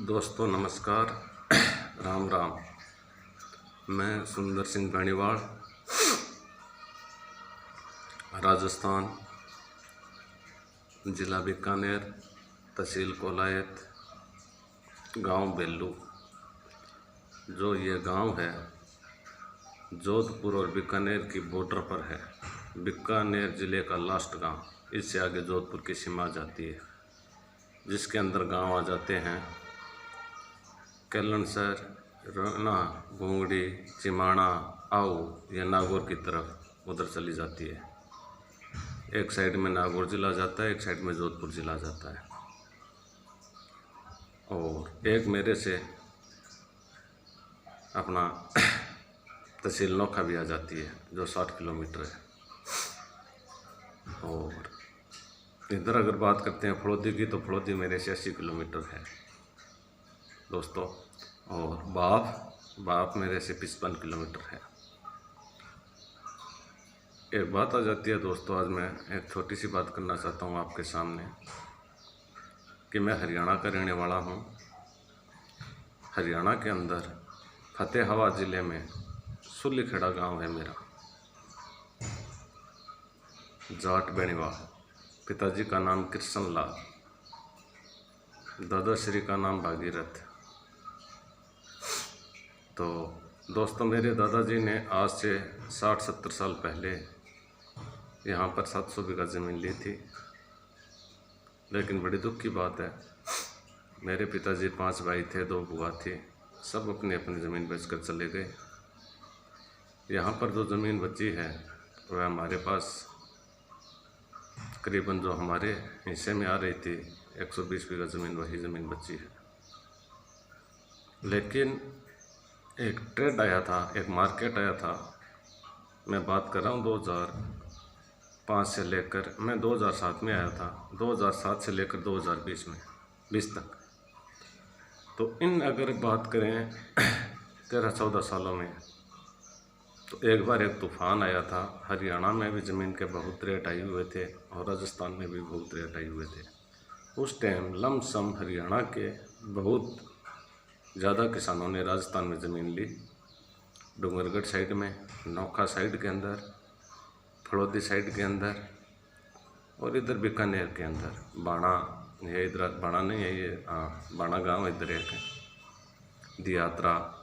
दोस्तों नमस्कार, राम राम। मैं सुंदर सिंह बेनीवाल, राजस्थान, जिला बीकानेर, तहसील कोलायत, गांव बेल्लू। जो ये गांव है जोधपुर और बीकानेर की बॉर्डर पर है। बीकानेर ज़िले का लास्ट गांव, इससे आगे जोधपुर की सीमा जाती है, जिसके अंदर गांव आ जाते हैं केलनसर, रोना, घूंगड़ी, चिमाणा, आओ, यह नागौर की तरफ उधर चली जाती है। एक साइड में नागौर ज़िला जाता है, एक साइड में जोधपुर ज़िला जाता है। और एक मेरे से अपना तहसील नोखा भी आ जाती है, जो 60 किलोमीटर है। और इधर अगर बात करते हैं फड़ौदी की, तो फड़ौदी मेरे से 80 किलोमीटर है दोस्तों। और बाप मेरे से 55 किलोमीटर है। एक बात आ जाती है दोस्तों, आज मैं एक छोटी सी बात करना चाहता हूँ आपके सामने कि मैं हरियाणा का रहने वाला हूँ। हरियाणा के अंदर फतेहाबाद ज़िले में सुलीखेड़ा गांव है मेरा। जाट बेनीवाल, पिताजी का नाम कृष्ण लाल, दादाश्री का नाम भागीरथ। तो दोस्तों, मेरे दादाजी ने आज से 60-70 साल पहले यहाँ पर 700 बीघा ज़मीन ली थी। लेकिन बड़ी दुख की बात है, मेरे पिताजी 5 भाई थे, 2 बुआ थी, सब अपनी अपनी ज़मीन बेचकर चले गए। यहाँ पर जो ज़मीन बची है वह हमारे पास करीबन जो हमारे हिस्से में आ रही थी 120 बीघा ज़मीन, वही ज़मीन बची है। लेकिन एक ट्रेड आया था, एक मार्केट आया था। मैं बात कर रहा हूँ 2005 से लेकर, मैं 2007 में आया था, 2007 से लेकर 2020 तक। तो इन अगर बात करें 13-14 सालों में, तो एक बार एक तूफ़ान आया था। हरियाणा में भी ज़मीन के बहुत रेट आए हुए थे और राजस्थान में भी बहुत रेट आए हुए थे। उस टाइम लमसम हरियाणा के बहुत ज़्यादा किसानों ने राजस्थान में ज़मीन ली। डूंगरगढ़ साइड में, नोखा साइड के अंदर, फड़ौदी साइड के अंदर, और इधर बीकानेर के अंदर बाणा, ये इधर बाणा नहीं है, ये बाणा गांव इधर एक है, दियात्रा,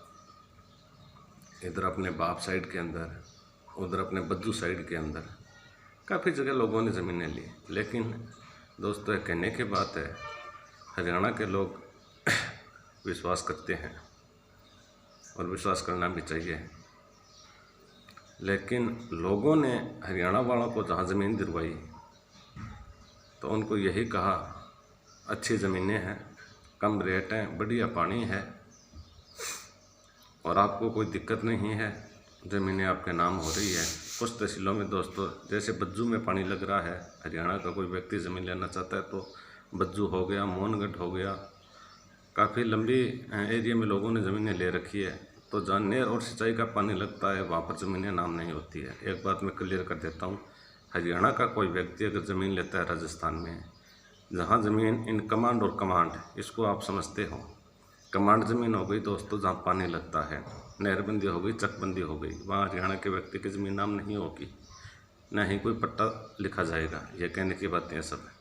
इधर अपने बाप साइड के अंदर, उधर अपने बज्जू साइड के अंदर काफ़ी जगह लोगों ने ज़मीनें ली। लेकिन दोस्तों, एक कहने की बात है, हरियाणा के लोग विश्वास करते हैं और विश्वास करना भी चाहिए। लेकिन लोगों ने हरियाणा वालों को जहाँ ज़मीन दिलवाई तो उनको यही कहा, अच्छी ज़मीनें हैं, कम रेट हैं, बढ़िया पानी है और आपको कोई दिक्कत नहीं है, ज़मीनें आपके नाम हो रही है। कुछ तहसीलों में दोस्तों, जैसे बज्जू में पानी लग रहा है, हरियाणा का कोई व्यक्ति ज़मीन लेना चाहता है तो बज्जू हो गया, मोहनगढ़ हो गया, काफ़ी लंबी एरिया में लोगों ने ज़मीनें ले रखी है। तो जहाँ नहर और सिंचाई का पानी लगता है वहाँ पर ज़मीनें नाम नहीं होती है। एक बात मैं क्लियर कर देता हूँ, हरियाणा का कोई व्यक्ति अगर ज़मीन लेता है राजस्थान में, जहाँ ज़मीन इन कमांड और कमांड, इसको आप समझते हो, कमांड ज़मीन हो गई दोस्तों जहाँ पानी लगता है, नहरबंदी हो गई, चकबंदी हो गई, वहाँ हरियाणा के व्यक्ति की ज़मीन नाम नहीं होगी, न ही कोई पट्टा लिखा जाएगा। ये कहने की बातें सब है।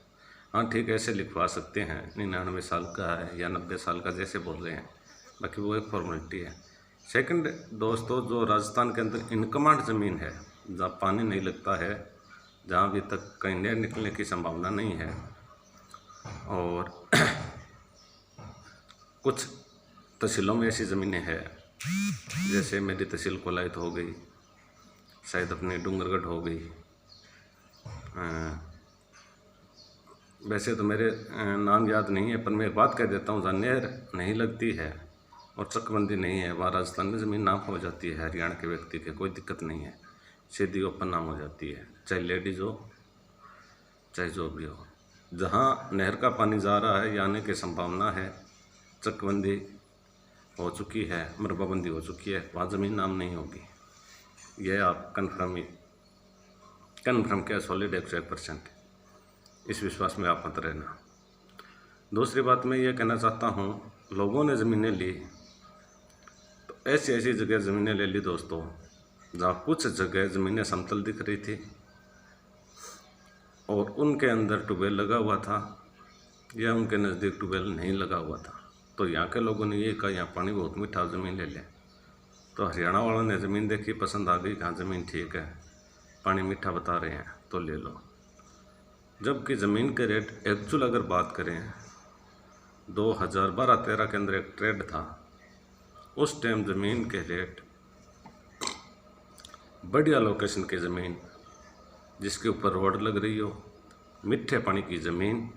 हाँ ठीक है, ऐसे लिखवा सकते हैं, 99 साल का है या 90 साल का जैसे बोल रहे हैं, बाकी वो एक फॉर्मेलिटी है। सेकंड दोस्तों, जो राजस्थान के अंदर इनकमांड ज़मीन है, जहाँ पानी नहीं लगता है, जहाँ अभी तक कहीं नहर निकलने की संभावना नहीं है, और कुछ तहसीलों में ऐसी ज़मीनें हैं, जैसे मेरी तहसील कोलायत हो गई, शायद अपनी डूंगरगढ़ हो गई। वैसे तो मेरे नाम याद नहीं है, पर मैं एक बात कह देता हूँ, जहाँ नहर नहीं लगती है और चकबंदी नहीं है, वहाँ राजस्थान में ज़मीन नाम हो जाती है हरियाणा के व्यक्ति के, कोई दिक्कत नहीं है, सीधी ओपन नाम हो जाती है, चाहे लेडीज़ हो चाहे जो भी हो। जहाँ नहर का पानी जा रहा है या आने की संभावना है, चकबंदी हो चुकी है, मरबाबंदी हो चुकी है, वहाँ ज़मीन नाम नहीं होगी। यह आप कन्फर्म किया, सॉलिड 101%। इस विश्वास में आप मत रहना। दूसरी बात मैं ये कहना चाहता हूँ, लोगों ने ज़मीनें ली तो ऐसी ऐसी जगह ज़मीनें ले ली दोस्तों जहाँ कुछ जगह ज़मीनें समतल दिख रही थी और उनके अंदर ट्यूबवेल लगा हुआ था या उनके नज़दीक ट्यूबवेल नहीं लगा हुआ था। तो यहाँ के लोगों ने ये कहा यहाँ पानी बहुत मीठा, ज़मीन ले लें। तो हरियाणा वालों ने ज़मीन देखी, पसंद आ गई, कहाँ ज़मीन ठीक है, पानी मीठा बता रहे हैं तो ले लो। जबकि ज़मीन के रेट एक्चुअल अगर बात करें 2012-13 के अंदर एक ट्रेड था, उस टाइम ज़मीन के रेट बढ़िया लोकेशन की ज़मीन जिसके ऊपर रोड लग रही हो, मीठे पानी की ज़मीन,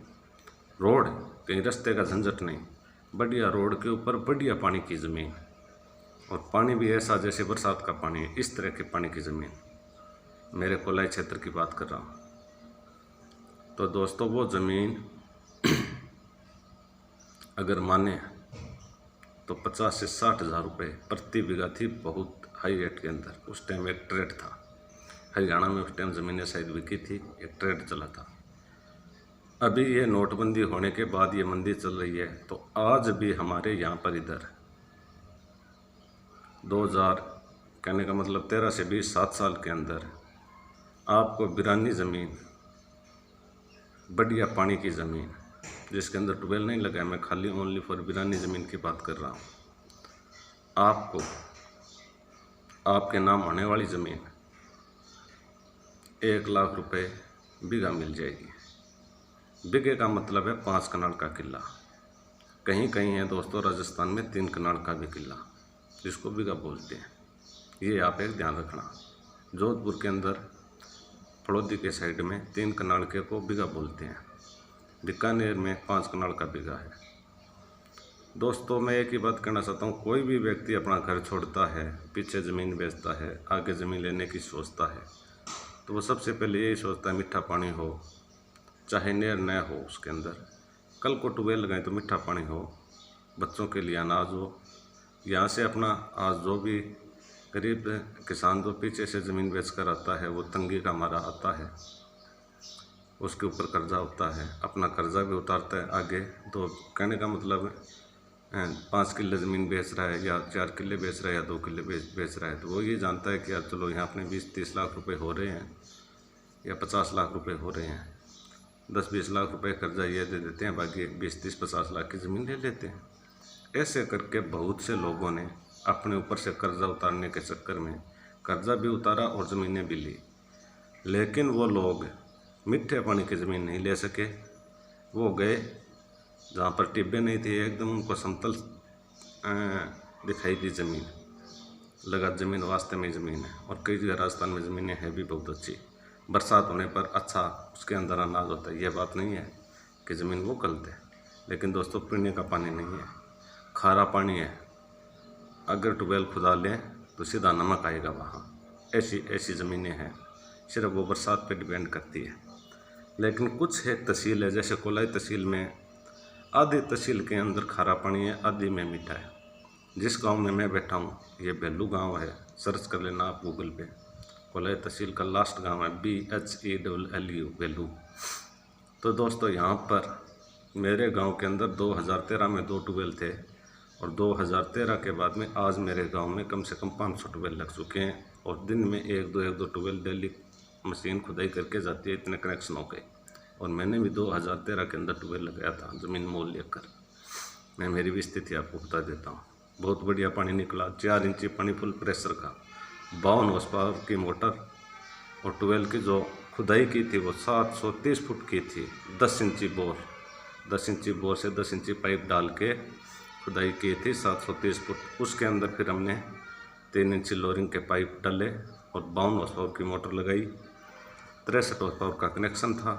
रोड कहीं रास्ते का झंझट नहीं, बढ़िया रोड के ऊपर बढ़िया पानी की ज़मीन और पानी भी ऐसा जैसे बरसात का पानी है, इस तरह के पानी की ज़मीन, मेरे कोलाई क्षेत्र की बात कर रहा हूँ। तो दोस्तों वो ज़मीन अगर माने तो 50 से 60 हज़ार रुपये प्रति बीघा थी, बहुत हाई रेट के अंदर। उस टाइम एक ट्रेड था हरियाणा में, उस टाइम ज़मीनें शायद बिकी थी, एक ट्रेड चला था। अभी ये नोटबंदी होने के बाद ये मंदी चल रही है, तो आज भी हमारे यहाँ पर इधर 2000 कहने का मतलब 13 से 20 7 साल के अंदर आपको बिरानी ज़मीन, बढ़िया पानी की ज़मीन जिसके अंदर ट्यूबवेल नहीं लगा है, मैं खाली ओनली फॉर बिरानी ज़मीन की बात कर रहा हूँ, आपको आपके नाम होने वाली ज़मीन 1 लाख रुपए बीघा मिल जाएगी। बीघे का मतलब है 5 कनाल का किला, कहीं कहीं है दोस्तों राजस्थान में 3 कनाल का भी किला जिसको बीघा बोलते हैं। ये आप एक ध्यान रखना, जोधपुर के अंदर फड़ौदी के साइड में 3 कनाल के को बीघा बोलते हैं, बीकानेर में 5 कनाल का बीघा है। दोस्तों मैं एक ही बात कहना चाहता हूँ, कोई भी व्यक्ति अपना घर छोड़ता है, पीछे ज़मीन बेचता है, आगे ज़मीन लेने की सोचता है, तो वो सबसे पहले यही सोचता है मीठा पानी हो, चाहे नहर न हो उसके अंदर, कल को ट्यूबवेल लगाएं तो मीठा पानी हो, बच्चों के लिए अनाज हो। यहाँ से अपना आज जो भी गरीब किसान जो पीछे से ज़मीन बेच कर आता है, वो तंगी का मारा आता है, उसके ऊपर कर्जा होता है, अपना कर्जा भी उतारता है आगे। तो कहने का मतलब 5 किले ज़मीन बेच रहा है या 4 किले बेच रहा है या 2 किले बेच रहा है, तो वो ये जानता है कि यार चलो यहाँ अपने 20-30 लाख रुपए हो रहे हैं या 50 लाख रुपए हो रहे हैं, 10-20 लाख रुपए कर्जा ये दे देते हैं, बाकी 20-30-50 लाख की ज़मीन ले लेते हैं। ऐसे करके बहुत से लोगों ने अपने ऊपर से कर्जा उतारने के चक्कर में कर्जा भी उतारा और ज़मीनें भी ली, लेकिन वो लोग मीठे पानी की ज़मीन नहीं ले सके। वो गए जहाँ पर टिब्बे नहीं थे, एकदम उनको समतल दिखाई दी ज़मीन, लगा ज़मीन वास्ते में ज़मीन है। और कई जगह राजस्थान में ज़मीनें हैं भी बहुत अच्छी, बरसात होने पर अच्छा उसके अंदर अनाज होता है। यह बात नहीं है कि ज़मीन वो गलत है, लेकिन दोस्तों पीने का पानी नहीं है, खारा पानी है। अगर ट्यूबवेल खुदा लें तो सीधा नमक आएगा वहाँ, ऐसी ऐसी ज़मीनें हैं, सिर्फ वो बरसात पे डिपेंड करती है। लेकिन कुछ है तहसील है, जैसे कोलाई तहसील में आधी तहसील के अंदर खारा पानी है, आधी में मीठा है। जिस गांव में मैं बैठा हूँ ये बेलू गांव है, सर्च कर लेना आप गूगल पे, कोलाई तहसील का लास्ट गांव है BHELLU बेलू। तो दोस्तों यहाँ पर मेरे गांव के अंदर 2013 में 2 ट्यूबवेल थे और 2013 के बाद में आज मेरे गांव में कम से कम 500 ट्यूबवेल लग चुके हैं और दिन में एक दो ट्यूबवेल डेली मशीन खुदाई करके जाती है, इतने कनेक्शन हो गए। और मैंने भी 2013 के अंदर ट्यूबवेल लगाया था ज़मीन मोल लेकर। मैं मेरी भी स्थिति आपको बता देता हूँ, बहुत बढ़िया पानी निकला, 4 इंची पानी फुल प्रेशर का, 52 हॉर्स पावर की मोटर, और ट्यूबवेल की जो खुदाई की थी वो 730 फुट की थी, 10 इंची बोर, 10 इंची बोर से 10 इंची पाइप डाल के खुदाई की थी 730 फुट। उसके अंदर फिर हमने 3 इंची लोरिंग के पाइप डाले और 52 हॉर्स पावर की मोटर लगाई, 63 हॉर्स पावर का कनेक्शन था,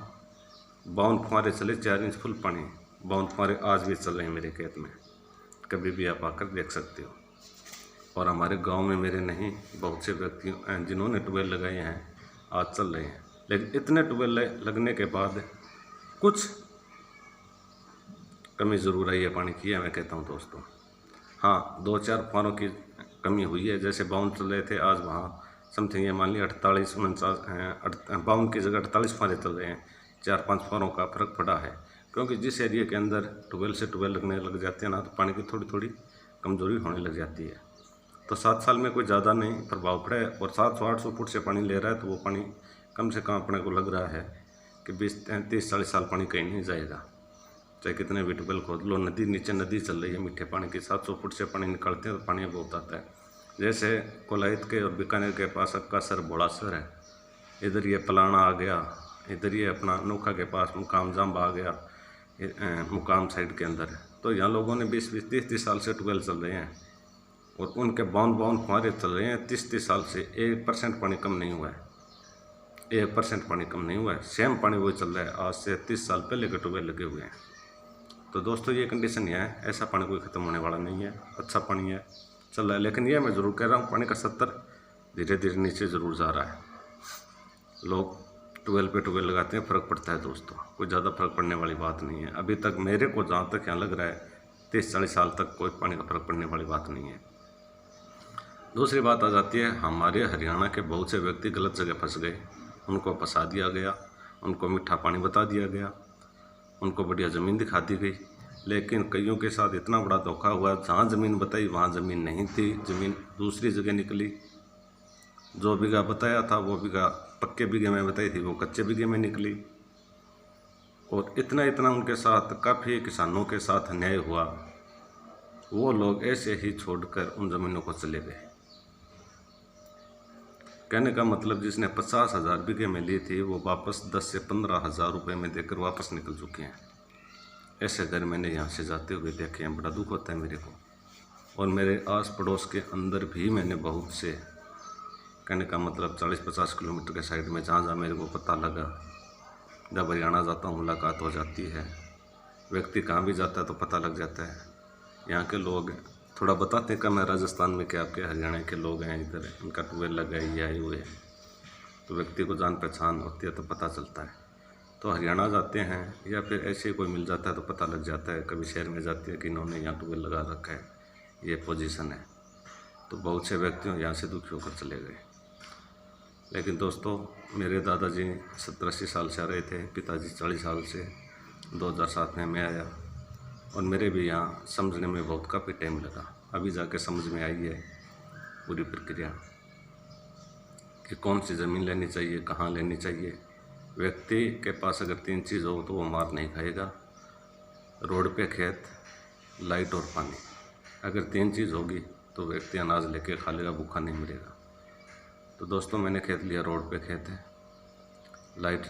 52 फुहारे चले, 4 इंच फुल पानी, 52 फुहारे आज भी चल रहे हैं मेरे खेत में, कभी भी आप आकर देख सकते हो। और हमारे गांव में मेरे नहीं, बहुत से व्यक्ति जिन्होंने ट्यूबवेल लगाए हैं आज चल रहे हैं। लेकिन इतने ट्यूबवेल लगने के बाद कुछ कमी ज़रूर आई है पानी की, मैं कहता हूँ दोस्तों। हाँ 2-4 फुहारों की कमी हुई है, जैसे 52 चल रहे थे आज वहाँ समथिंग ये मान लिया 48-49 52 की जगह 48 फुहारे चल रहे हैं, 4-5 फुहारों का फ़र्क पड़ा है। क्योंकि जिस एरिया के अंदर ट्यूबवेल से ट्यूबवेल लगने लग जाते हैं ना, तो पानी की थोड़ी थोड़ी कमज़ोरी होने लग जाती है। तो 7 साल में कोई ज़्यादा नहीं प्रभाव पड़े, और 700-800 फुट से पानी ले रहा है तो वो पानी कम से कम अपने को लग रहा है कि 20-30-40 साल पानी कहीं नहीं जाएगा। चाहे कितने भी ट्यूबवेल खोद लो, नदी नीचे नदी चल रही है मीठे पानी की, 700 फुट से पानी निकालते हैं तो पानी बहुत आता है। जैसे कोलायत के और बीकानेर के पास अक्कासर भोड़ासर है, इधर ये पलाना आ गया, इधर ये अपना नोखा के पास मुकाम जाम्बा आ गया, मुकाम साइड के अंदर है। तो यहाँ लोगों ने 20-20, 30-30 साल से ट्यूबवेल चल रहे हैं, और उनके बाउंड फुहारे चल रहे हैं 30-30 साल से। 1% पानी कम नहीं हुआ है, 1% पानी कम नहीं हुआ है, सेम पानी वही चल रहा है। आज से 30 साल पहले के ट्यूबवेल लगे हुए हैं। तो दोस्तों ये कंडीशन है, ऐसा पानी कोई ख़त्म होने वाला नहीं है, अच्छा पानी है, चल रहा है। लेकिन ये मैं ज़रूर कह रहा हूँ, पानी का स्तर धीरे धीरे नीचे ज़रूर जा रहा है। लोग ट्यूबवेल पे ट्यूबवेल लगाते हैं, फ़र्क पड़ता है दोस्तों, कोई ज़्यादा फर्क पड़ने वाली बात नहीं है। अभी तक मेरे को जहाँ तक यहाँ लग रहा है 30-40 साल तक कोई पानी का फ़र्क पड़ने वाली बात नहीं है। दूसरी बात आ जाती है, हमारे हरियाणा के बहुत से व्यक्ति गलत जगह फंस गए, उनको फंसा दिया गया, उनको मीठा पानी बता दिया गया, उनको बढ़िया ज़मीन दिखा दी गई। लेकिन कईयों के साथ इतना बड़ा धोखा हुआ, जहाँ ज़मीन बताई वहाँ ज़मीन नहीं थी, ज़मीन दूसरी जगह निकली। जो बीघा बताया था वो बीघा पक्के बीघे में बताई थी, वो कच्चे बीघे में निकली। और इतना उनके साथ काफ़ी किसानों के साथ अन्याय हुआ। वो लोग ऐसे ही छोड़कर उन ज़मीनों को चले गए। कहने का मतलब, जिसने 50,000 बीघे में ली थी वो वापस 10 से 15,000 रुपये में देकर वापस निकल चुके हैं। ऐसे घर मैंने यहाँ से जाते हुए देखे हैं, बड़ा दुख होता है मेरे को। और मेरे आस पड़ोस के अंदर भी मैंने बहुत से, कहने का मतलब 40-50 किलोमीटर के साइड में, जहाँ मेरे को पता लगा, जब हरियाणा जाता हूँ मुलाकात हो जाती है, व्यक्ति कहाँ भी जाता है तो पता लग जाता है। यहाँ के लोग थोड़ा बताते हैं कि मैं राजस्थान में क्या आपके हरियाणा के लोग हैं, इधर इनका ट्यूबवेल लगा है, ये आए हुए हैं, तो व्यक्ति को जान पहचान होती है तो पता चलता है। तो हरियाणा जाते हैं या फिर ऐसे कोई मिल जाता है तो पता लग जाता है। कभी शहर में जाती है कि इन्होंने यहाँ ट्यूबवेल लगा रखा है, ये पोजीशन है, तो बहुत से व्यक्तियों यहाँ से दुखी होकर चले गए। लेकिन दोस्तों, मेरे दादाजी 70-80 साल से आ रहे थे, पिताजी 40 साल से। 2007 में मैं आया, और मेरे भी यहाँ समझने में बहुत काफ़ी टाइम लगा। अभी जाके समझ में आई है पूरी प्रक्रिया कि कौन सी ज़मीन लेनी चाहिए, कहाँ लेनी चाहिए। व्यक्ति के पास अगर 3 चीज़ हो तो वो मार नहीं खाएगा, रोड पे खेत, लाइट और पानी। अगर 3 चीज़ होगी तो व्यक्ति अनाज लेके खा लेगा, भूखा नहीं मरेगा। तो दोस्तों, मैंने खेत लिया, रोड पे खेत है, लाइट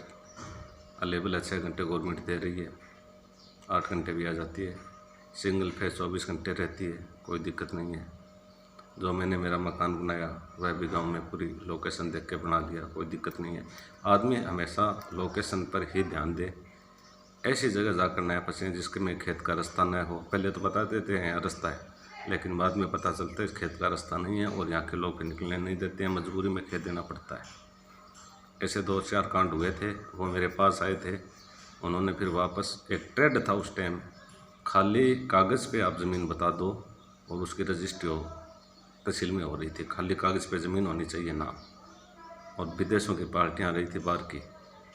अवेलेबल है, 6 घंटे गवर्नमेंट दे रही है, 8 घंटे भी आ जाती है, सिंगल फेज 24 घंटे रहती है, कोई दिक्कत नहीं है। जो मैंने मेरा मकान बनाया वह भी गांव में पूरी लोकेशन देख के बना दिया, कोई दिक्कत नहीं है। आदमी हमेशा लोकेशन पर ही ध्यान दे, ऐसी जगह जाकर नया फंसे जिसके में खेत का रास्ता न हो। पहले तो बता देते हैं यहाँ रास्ता है, लेकिन बाद में पता चलता है इस खेत का रास्ता नहीं है, और यहाँ के लोग निकलने नहीं देते हैं, मजबूरी में खेत देना पड़ता है। ऐसे 2-4 कांड हुए थे, वो मेरे पास आए थे, उन्होंने फिर वापस, एक ट्रेड था उस टाइम, खाली कागज़ पे आप ज़मीन बता दो और उसकी रजिस्ट्री हो, तहसील में हो रही थी, खाली कागज़ पे ज़मीन होनी चाहिए नाम। और विदेशों की पार्टियां आ रही थी बाहर की,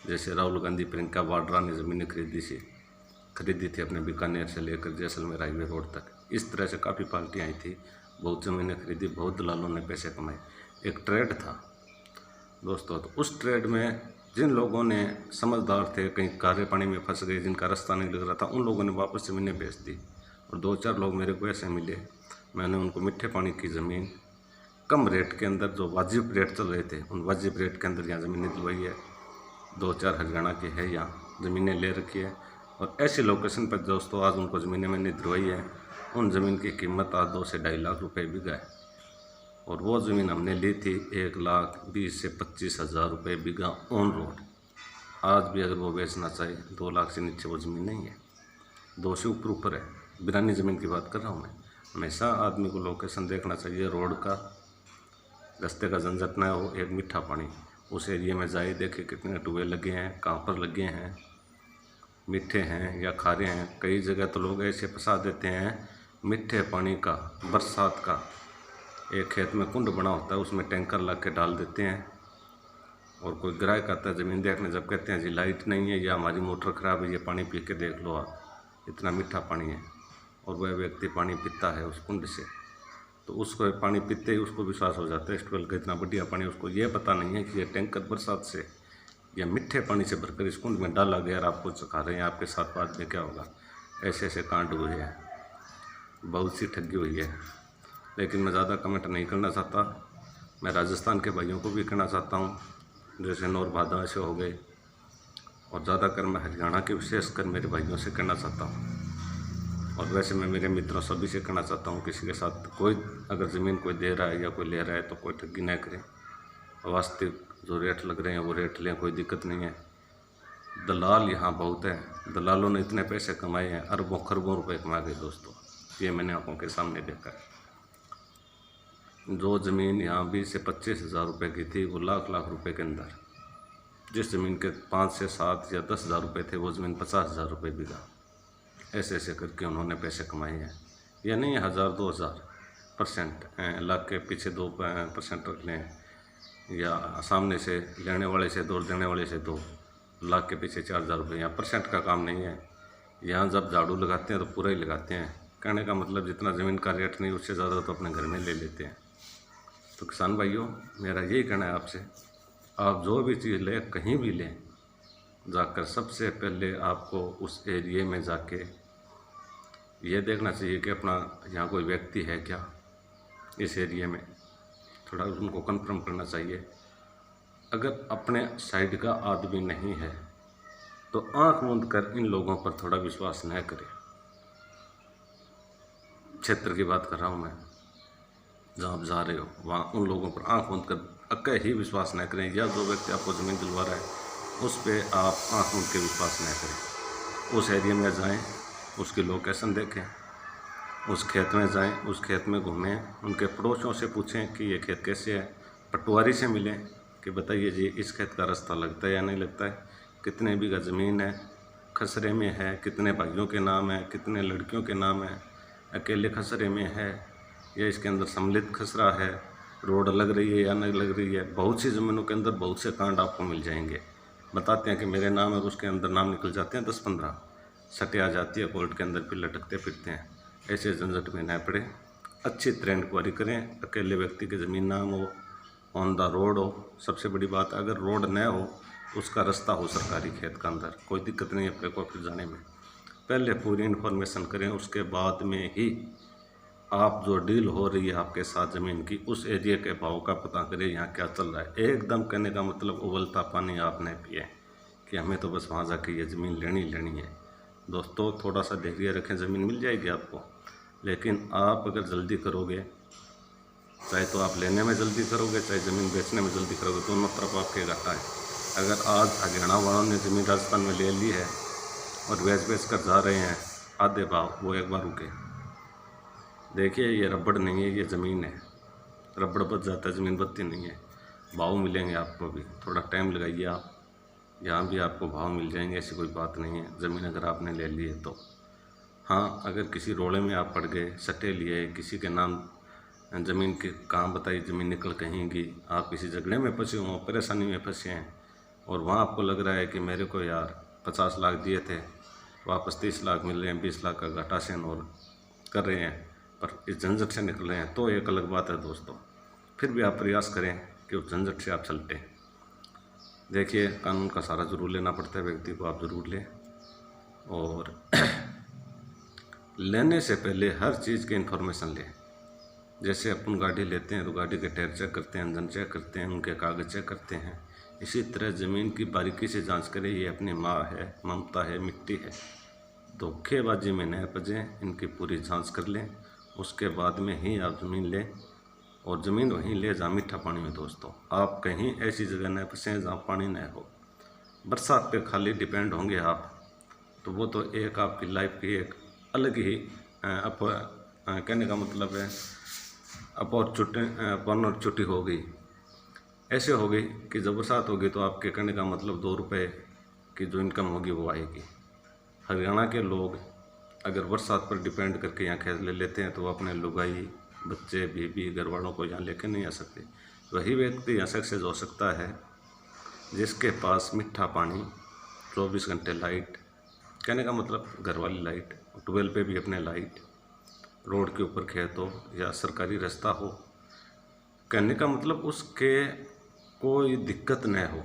जैसे राहुल गांधी, प्रियंका वाड्रा ने ज़मीनें खरीदी थी अपने बीकानेर से लेकर जैसलमेर हाईवे रोड तक। इस तरह से काफ़ी पार्टियाँ आई थी, बहुत ज़मीनें खरीदी, बहुत दलालों ने पैसे कमाए। एक ट्रेड था दोस्तों। तो उस ट्रेड में जिन लोगों ने समझदार थे, कहीं काले पानी में फंस गए, जिनका रास्ता नहीं लग रहा था, उन लोगों ने वापस ज़मीनें बेच दी। और 2-4 लोग मेरे को ऐसे मिले, मैंने उनको मीठे पानी की ज़मीन कम रेट के अंदर, जो वाजिब रेट चल रहे थे, उन वाजिब रेट के अंदर यहाँ ज़मीनें दिलवाई है। 2-4 हरियाणा के है यहाँ ज़मीनें ले रखी है, और ऐसी लोकेशन पर दोस्तों आज उनको ज़मीनें मैंने दिलवाई है। उन ज़मीन की कीमत आज 2 से 2.5 लाख रुपये बीघा है, और वो ज़मीन हमने ली थी 1,20,000 से 25,000 रुपये बीघा ऑन रोड। आज भी अगर वो बेचना चाहे 2 लाख से नीचे वो ज़मीन नहीं है, 2 से ऊपर है। बिरानी ज़मीन की बात कर रहा हूँ मैं। हमेशा आदमी को लोकेशन देखना चाहिए, रोड का, रास्ते का झंझट ना हो, एक मीठा पानी। उस एरिया में जाए, देखे कितने ट्यूबवेल लगे हैं, कहाँ पर लगे हैं, मीठे हैं या खारे हैं। कई जगह तो लोग ऐसे फंसा देते हैं, मीठे पानी का, बरसात का, एक खेत में कुंड बना होता है, उसमें टैंकर ला के डाल देते हैं, और कोई ग्राहक आता है ज़मीन देखने, जब कहते हैं जी लाइट नहीं है या हमारी मोटर ख़राब है, ये पानी पी के देख लो आप, इतना मीठा पानी है, और वह व्यक्ति पानी पीता है उस कुंड से, तो उसको पानी पीते ही उसको विश्वास हो जाता है इस ट्यूबवेल का इतना बढ़िया पानी। उसको ये पता नहीं है कि ये टैंकर बरसात से या मीठे पानी से भरकर इस कुंड में डाला गया और आपको चखा रहे हैं, आपके साथ बाद में क्या होगा। ऐसे ऐसे कांड हुए हैं, बहुत सी ठगी हुई है। लेकिन मैं ज़्यादा कमेंट नहीं करना चाहता। मैं राजस्थान के भाइयों को भी कहना चाहता हूँ, जैसे नौर भादा से हो गए, और ज़्यादातर मैं हरियाणा के विशेषकर मेरे भाइयों से कहना चाहता हूँ। और वैसे मैं मेरे मित्रों सभी से कहना चाहता हूँ, किसी के साथ कोई अगर ज़मीन कोई दे रहा है या कोई ले रहा है तो कोई ठगी न करें। वास्तविक जो रेट लग रहे हैं वो रेट लें, कोई दिक्कत नहीं है। दलाल यहाँ बहुत है, दलालों ने इतने पैसे कमाए हैं, अरबों खरबों रुपए कमा गए दोस्तों, ये मैंने आंखों के सामने देखा है। जो ज़मीन यहाँ 20 से 25 हज़ार रुपये की थी, वो लाख लाख रुपए के अंदर, जिस ज़मीन के 5 से 7 या 10 हज़ार रुपये थे, वो ज़मीन 50 हज़ार रुपये बिका। ऐसे ऐसे करके उन्होंने पैसे कमाए हैं। यह नहीं 1000-2000%, लाख के पीछे 2% रख लें, या सामने से लेने वाले से 2 और देने वाले से 2, लाख के पीछे 4000 रुपये। यहाँ परसेंट का काम नहीं है। यहाँ जब झाड़ू लगाते हैं तो पूरा ही लगाते हैं। कहने का मतलब जितना ज़मीन का रेट नहीं उससे ज़्यादा तो अपने घर में ले लेते हैं। तो किसान भाइयों, मेरा यही कहना है आपसे, आप जो भी चीज़ लें, कहीं भी लें, जाकर सबसे पहले आपको उस एरिए में जाके ये देखना चाहिए कि अपना यहाँ कोई व्यक्ति है क्या इस एरिए में, थोड़ा उनको कंफर्म करना चाहिए। अगर अपने साइड का आदमी नहीं है तो आंख मूंद कर इन लोगों पर थोड़ा विश्वास न करें। क्षेत्र की बात कर रहा हूँ मैं, जहाँ आप जा रहे हो वहाँ उन लोगों पर आंख मूंद कर अक्का ही विश्वास न करें, या जो व्यक्ति आपको ज़मीन दिलवा रहा है उस पर आप आंख मूंद के विश्वास न करें। उस एरिया में जाएं, उसकी लोकेशन देखें, उस खेत में जाएं, उस खेत में घूमें, उनके पड़ोसियों से पूछें कि ये खेत कैसे है, पटवारी से मिलें कि बताइए जी इस खेत का रास्ता लगता है या नहीं लगता है, कितने बीघा ज़मीन है, खसरे में है, कितने भाइयों के नाम है, कितने लड़कियों के नाम है, अकेले खसरे में है या इसके अंदर सम्मिलित खसरा है, रोड लग रही है या नहीं लग रही है। बहुत सी ज़मीनों के अंदर बहुत से कांड आपको मिल जाएंगे। बताते हैं कि मेरे नाम है, उसके अंदर नाम निकल जाते हैं 10-15, सटे आ जाती है कोर्ट के अंदर, फिर लटकते फिरते हैं। ऐसे झंझट में न पड़े, अच्छी तरह इंक्वायरी करें। अकेले व्यक्ति की ज़मीन नाम हो, ऑन द रोड हो, सबसे बड़ी बात, अगर रोड न हो उसका रास्ता हो सरकारी खेत का अंदर, कोई दिक्कत नहीं है अपने को फिर जाने में। पहले पूरी इन्फॉर्मेशन करें, उसके बाद में ही आप जो डील हो रही है आपके साथ ज़मीन की, उस एरिया के भाव का पता करें, यहाँ क्या चल रहा है। एकदम कहने का मतलब उबलता पानी आप नहीं पिए कि हमें तो बस वहाँ जाके ये ज़मीन लेनी है। दोस्तों थोड़ा सा धैर्य रखें, ज़मीन मिल जाएगी आपको, लेकिन आप अगर जल्दी करोगे, चाहे तो आप लेने में जल्दी करोगे, चाहे ज़मीन बेचने में जल्दी करोगे, दोनों तरफ आपके घाटा है। अगर आज हरियाणा वालों ने ज़मीन राजस्थान में ले ली है और बेच कर जा रहे हैं आधे भाव, वो एक बार रुके, देखिए ये रबड़ नहीं है, ये ज़मीन है। रबड़ बच जाता है, ज़मीन बचती नहीं है। भाव मिलेंगे आपको भी, थोड़ा टाइम लगाइए आप, यहाँ भी आपको भाव मिल जाएंगे, ऐसी कोई बात नहीं है ज़मीन अगर आपने ले ली है तो। हाँ, अगर किसी रोड़े में आप पड़ गए, सटे लिए, किसी के नाम ज़मीन के कहाँ बताइए, ज़मीन निकल कहेंगी, आप किसी झगड़े में फंसे हों, परेशानी में फंसे हैं, और वहाँ आपको लग रहा है कि मेरे को यार 50 लाख दिए थे, वापस 30 लाख मिल रहे हैं, 20 लाख का घाटा से और कर रहे हैं, पर इस झंझट से निकल रहे हैं, तो एक अलग बात है दोस्तों। फिर भी आप प्रयास करें कि उस झंझट से आप चलते। देखिए कानून का सहारा ज़रूर लेना पड़ता है व्यक्ति को, आप ज़रूर लें, और लेने से पहले हर चीज़ की इन्फॉर्मेशन लें। जैसे अपन गाड़ी लेते हैं तो गाड़ी के टायर चेक करते हैं, इंजन चेक करते हैं, उनके कागज़ चेक करते हैं, इसी तरह ज़मीन की बारीकी से जांच करें, ये अपनी माँ है, ममता है, मिट्टी है। धोखेबाजी में न फंसें, इनकी पूरी जांच कर लें, उसके बाद में ही आप ज़मीन लें, और ज़मीन वहीं ले जहाँ मीठा पानी में। दोस्तों आप कहीं ऐसी जगह न फंसें जहाँ पानी न हो। बरसात पे खाली डिपेंड होंगे आप, तो वो तो एक आपकी लाइफ की एक अलग ही कहने का मतलब है अपॉर्चुनिटी हो गई। ऐसे हो गई कि जब बरसात होगी तो आपके कहने का मतलब 2 रुपये की जो इनकम होगी वो आएगी। हरियाणा के लोग अगर बरसात पर डिपेंड करके यहाँ खेत ले लेते हैं तो वो अपने लुगाई, बच्चे, बीबी, घर वालों को यहाँ लेके नहीं आ सकते। वही व्यक्ति यहाँ सक्सेस हो सकता है जिसके पास मीठा पानी, 24 घंटे लाइट, कहने का मतलब घर वाली लाइट, ट्यूबवेल पे भी अपने लाइट, रोड के ऊपर खेत हो या सरकारी रास्ता हो, कहने का मतलब उसके कोई दिक्कत न हो।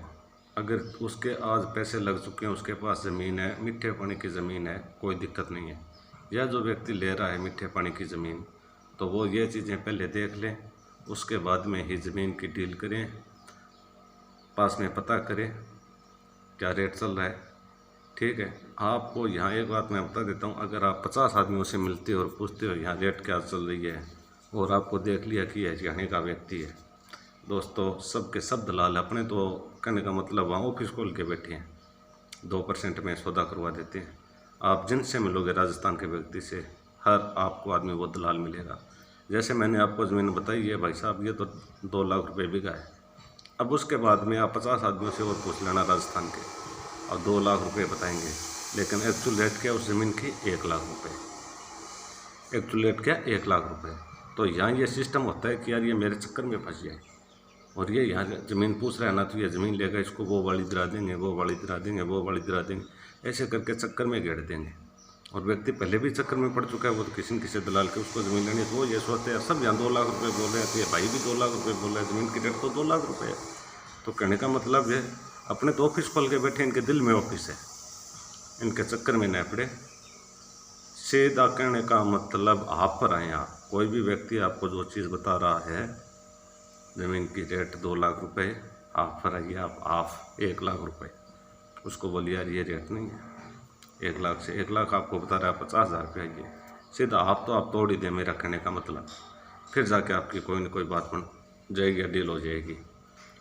अगर उसके आज पैसे लग चुके हैं, उसके पास ज़मीन है, मीठे पानी की ज़मीन है, कोई दिक्कत नहीं है। या जो व्यक्ति ले रहा है मीठे पानी की ज़मीन, तो वो ये चीज़ें पहले देख लें, उसके बाद में ही ज़मीन की डील करें, पास में पता करें क्या रेट चल रहा है। ठीक है, आपको यहाँ एक बात मैं बता देता हूँ, अगर आप 50 आदमियों से मिलते हो और पूछते हो यहाँ रेट क्या चल रही है, और आपको देख लिया कि यह हरियाणा का व्यक्ति है, दोस्तों सबके सब दलाल अपने, तो कहने का मतलब वहाँ ऑफिस खोल के बैठे हैं, 2% में सौदा करवा देते हैं। आप जिनसे मिलोगे राजस्थान के व्यक्ति से, हर आपको आदमी वो दलाल मिलेगा। जैसे मैंने आपको ज़मीन बताई है भाई साहब, ये तो 2 लाख रुपए बीघा है। अब उसके बाद में आप 50 आदमियों से और पूछ लेना राजस्थान के, और 2 लाख रुपए बताएंगे, लेकिन एक्चुअल रेट क्या उस ज़मीन की? 1 लाख रुपए। एक्चुअल रेट क्या? 1 लाख रुपए। तो यहाँ ये सिस्टम होता है कि यार ये मेरे चक्कर में फंस जाए, और ये यहाँ ज़मीन पूछ रहा है ना, तो ये ज़मीन लेगा, इसको वो वाली दिला देंगे, वो वाली दिला देंगे, वो वाली दिला देंगे, ऐसे करके चक्कर में घेर देंगे। और व्यक्ति पहले भी चक्कर में पड़ चुका है, वो तो किसी न किसी दलाल के उसको ज़मीन लेनी है, तो वो ये सोचते हैं सब यहाँ 2 लाख रुपए बोल रहे हैं, तो ये भाई भी 2 लाख रुपए बोल रहे हैं, ज़मीन की रेट तो 2 लाख रुपए है। तो कहने का मतलब है अपने तो ऑफिस खोल के बैठे, इनके दिल में ऑफिस है, इनके चक्कर में न पड़े। सीधा कहने का मतलब आप पर आए। आप कोई भी व्यक्ति आपको जो चीज़ बता रहा है, ज़मीन की रेट 2 लाख रुपए, आप पर आइए, आप 1 लाख रुपए, उसको बोलिए यार ये रेट नहीं है, 1 लाख से 1 लाख आपको बता रहा है 50,000 रुपये आइए, सीधा आप तोड़ ही दे, मेरा कहने का मतलब। फिर जाके आपकी कोई ना कोई बात बन जाएगी या डील हो जाएगी।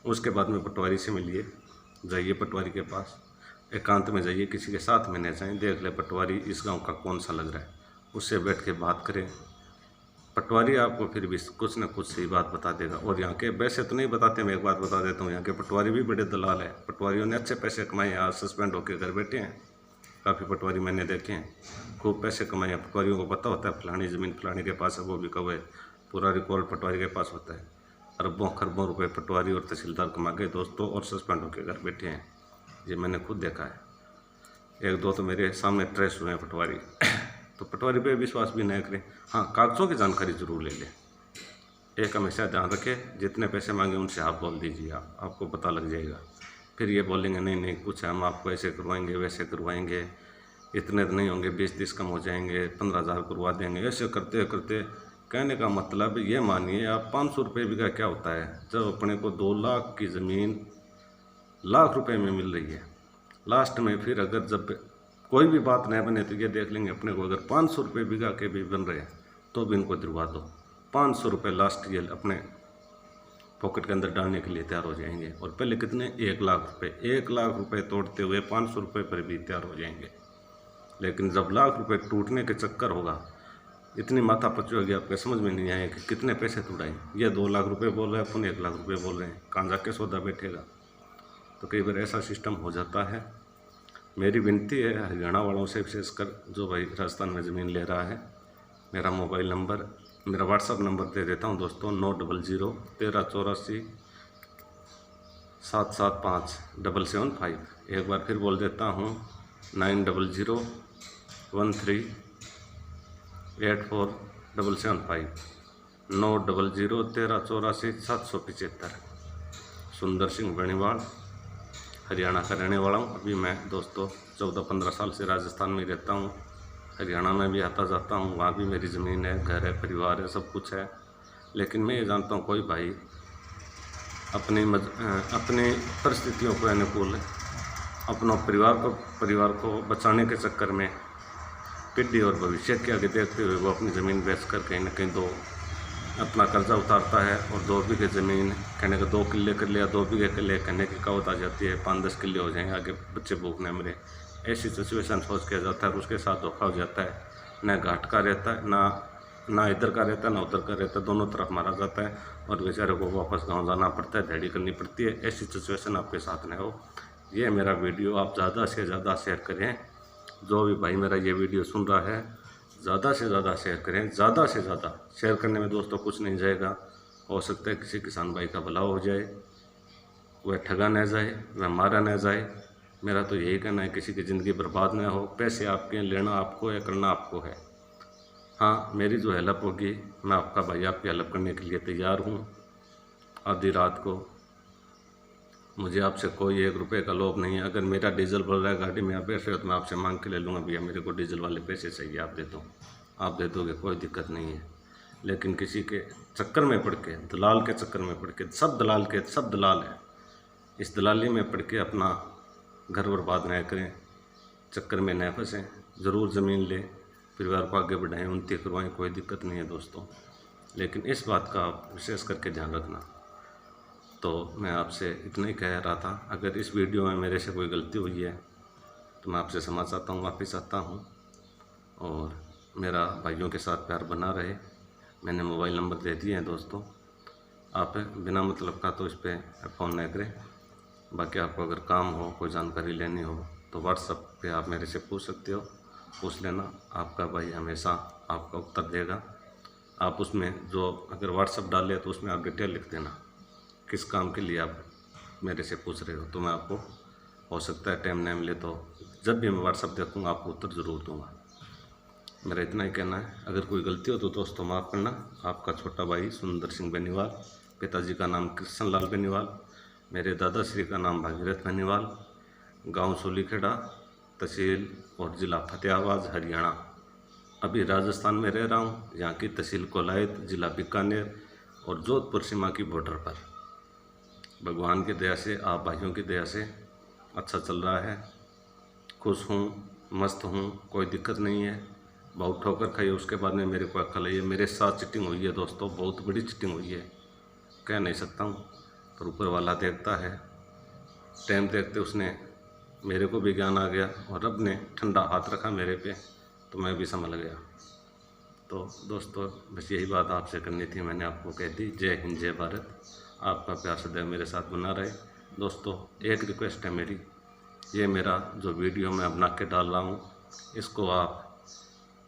उसके बाद में पटवारी से मिलिए, जाइए पटवारी के पास, एकांत में जाइए, किसी के साथ में नहीं जाएं, देख ले पटवारी इस गांव का कौन सा लग रहा है, उससे बैठ के बात करें। पटवारी आपको फिर भी कुछ ना कुछ सही बात बता देगा। और यहाँ के वैसे तो नहीं बताते, मैं एक बात बता देता हूँ, यहाँ के पटवारी भी बड़े दलाल है, पटवारियों ने अच्छे पैसे कमाए, आज सस्पेंड होकर घर बैठे हैं। काफ़ी पटवारी मैंने देखे हैं, खूब पैसे कमाए हैं। पटवारियों को पता होता है फलानी ज़मीन फलाने के पास है, वो भी कब है, पूरा रिकॉर्ड पटवारी के पास होता है। अरबों खरबों रुपए पटवारी और तहसीलदार कमा गए दोस्तों, और सस्पेंड होकर घर बैठे हैं। ये मैंने खुद देखा है, 1-2 तो मेरे सामने ट्रेस हुए हैं पटवारी। तो पटवारी पे विश्वास भी नहीं करें। हाँ, कागज़ों की जानकारी ज़रूर ले लें। एक हमेशा ध्यान रखें, जितने पैसे मांगे उनसे आप बोल दीजिए, आपको पता लग जाएगा। फिर ये बोलेंगे नहीं नहीं कुछ हम आपको ऐसे करवाएंगे वैसे करवाएंगे, इतने नहीं होंगे, 20-30 कम हो जाएंगे, 15,000 करवा देंगे, ऐसे करते करते। कहने का मतलब ये मानिए आप 500 रुपये बीघा क्या होता है, जब अपने को 2 लाख की ज़मीन लाख रुपए में मिल रही है। लास्ट में फिर अगर जब कोई भी बात नहीं बने तो ये देख लेंगे अपने को, अगर 500 रुपये बीघा के भी बन रहे हैं तो भी इनको दिलवा दो, 500 रुपये लास्ट ये अपने पॉकेट के अंदर डालने के लिए तैयार हो जाएंगे। और पहले कितने? 1 लाख रुपए, 1 लाख रुपए तोड़ते हुए 500 रुपये पर भी तैयार हो जाएंगे। लेकिन जब लाख रुपए टूटने के चक्कर होगा, इतनी माथा पच्ची होगी, आपके समझ में नहीं आएगा कि कितने पैसे तोड़ाएं। ये 2 लाख रुपए बोल रहे हैं, अपन 1 लाख रुपए बोल रहे हैं, कहाँ जाके सौदा बैठेगा। तो कई बार ऐसा सिस्टम हो जाता है। मेरी विनती है हरियाणा वालों से, विशेषकर जो भाई राजस्थान में ज़मीन ले रहा है, मेरा मोबाइल नंबर, मेरा व्हाट्सअप नंबर दे देता हूँ दोस्तों, 900 1384 775 775। एक बार फिर बोल देता हूँ, 900 13 84 775, 900 1384 775। सुंदर सिंह बेनीवाल, हरियाणा का रहने वाला हूँ। अभी मैं दोस्तों 14-15 साल से राजस्थान में रहता हूँ। हरियाणा में भी आता जाता हूँ, वहाँ भी मेरी ज़मीन है, घर है, परिवार है, सब कुछ है। लेकिन मैं ये जानता हूँ कोई भाई अपनी परिस्थितियों को अनुकूल अपना परिवार को बचाने के चक्कर में, पीढ़ी और भविष्य के आगे देखते हुए वो अपनी ज़मीन बेच कर कहीं ना कहीं अपना कर्जा उतारता है। और 2 बीघे ज़मीन कहने का 2 किले कर लिया, 2 बीघे कर लिया, कहने की कहावत आ जाती है, 5-10 किले हो जाएंगे, आगे बच्चे भूखने मरे, ऐसी सिचुएशन सोच के जाता है। और उसके साथ धोखा हो जाता है, न घाट का रहता है, ना इधर का रहता है, ना उधर का रहता है, दोनों तरफ मारा जाता है, और बेचारे को वापस गाँव जाना पड़ता है, दिहाड़ी करनी पड़ती है। ऐसी सिचुएशन आपके साथ न हो। ये मेरा वीडियो आप ज़्यादा से ज़्यादा शेयर करें। जो भी भाई मेरा ये वीडियो सुन रहा है, ज़्यादा से ज़्यादा शेयर करें। ज़्यादा से ज़्यादा शेयर करने में दोस्तों कुछ नहीं जाएगा, हो सकता है किसी किसान भाई का भला हो जाए। वह ठगा न जाए, वह मारा न जाए। मेरा तो यही कहना है, किसी की ज़िंदगी बर्बाद न हो। पैसे आपके हैं, लेना आपको है, करना आपको है। हाँ, मेरी जो हेल्प होगी, मैं आपका भाई आपकी हेल्प करने के लिए तैयार हूँ। आधी रात को मुझे आपसे कोई 1 रुपये का लोभ नहीं है। अगर मेरा डीजल भर रहा है गाड़ी में, आप बैठ रहे हो तो मैं आपसे मांग के ले लूँगा, भैया मेरे को डीजल वाले पैसे चाहिए, आप दे दो। आप दे दोगे, कोई दिक्कत नहीं है। लेकिन किसी के चक्कर में पड़ के, दलाल के चक्कर में पड़ के, सब दलाल हैं, इस दलाली में पड़ के अपना घर बर्बाद न करें, चक्कर में न फंसें। ज़रूर ज़मीन लें, परिवार को आगे बढ़ाएं, उन्नति करवाएं, कोई दिक्कत नहीं है दोस्तों। लेकिन इस बात का आप विशेष करके ध्यान रखना। तो मैं आपसे इतना ही कह रहा था। अगर इस वीडियो में मेरे से कोई गलती हुई है तो मैं आपसे क्षमा चाहता हूँ, माफ़ी चाहता हूँ। और मेरा भाइयों के साथ प्यार बना रहे। मैंने मोबाइल नंबर दे दिए हैं दोस्तों, आप बिना मतलब का तो इस पर फ़ोन न करें। बाकी आपको अगर काम हो, कोई जानकारी लेनी हो तो व्हाट्सएप पे आप मेरे से पूछ सकते हो, पूछ लेना। आपका भाई हमेशा आपका उत्तर देगा। आप उसमें जो अगर व्हाट्सएप डाले तो उसमें आप डिटेल लिख देना, किस काम के लिए आप मेरे से पूछ रहे हो, तो मैं आपको हो सकता है टाइम नहीं मिले तो जब भी मैं व्हाट्सएप देखूँगा आपको उत्तर ज़रूर दूँगा। मेरा इतना ही कहना है। अगर कोई गलती हो तो दोस्तों माफ़ करना। आपका छोटा भाई सुंदर सिंह बेनीवाल, पिताजी का नाम कृष्ण लाल बेनीवाल, मेरे दादाश्री का नाम भागीरथ बेनीवाल, गांव सोलीखेड़ा, तहसील और ज़िला फतेहाबाद, हरियाणा। अभी राजस्थान में रह रहा हूँ। यहाँ की तहसील कोलायत, ज़िला बीकानेर और जोधपुर सीमा की बॉर्डर पर। भगवान की दया से, आप भाइयों की दया से अच्छा चल रहा है। खुश हूँ, मस्त हूँ, कोई दिक्कत नहीं है। बहुत ठोकर खाई है, उसके बाद में मेरे को अक्ल आई है। मेरे साथ चिटिंग हुई है दोस्तों, बहुत बड़ी चिटिंग हुई है, कह नहीं सकता हूँ, पर ऊपर वाला देखता है। टाइम देखते उसने मेरे को भी ज्ञान आ गया और रब ने ठंडा हाथ रखा मेरे पे, तो मैं भी संभल गया। तो दोस्तों बस यही बात आपसे करनी थी, मैंने आपको कह दी। जय हिंद, जय भारत। आपका प्यार सदैव मेरे साथ बना रहे। दोस्तों एक रिक्वेस्ट है मेरी, ये मेरा जो वीडियो मैं बना के डाल रहा हूँ, इसको आप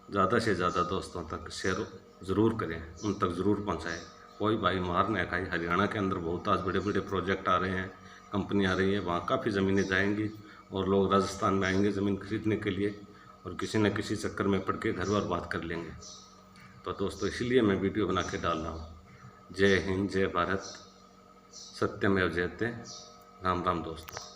ज़्यादा से ज़्यादा दोस्तों तक शेयर ज़रूर करें, उन तक ज़रूर पहुँचाएँ। कोई भाई मार न खाए। हरियाणा के अंदर बहुत आज बड़े बड़े प्रोजेक्ट आ रहे हैं, कंपनी आ रही है, वहाँ काफ़ी ज़मीनें जाएंगी और लोग राजस्थान में आएंगे ज़मीन खरीदने के लिए, और किसी न किसी चक्कर में पड़ के घर बर्बाद कर लेंगे। तो दोस्तों इसीलिए मैं वीडियो बना के डाल रहा हूँ। जय हिंद, जय भारत, सत्यमेव जयते। राम राम दोस्तों।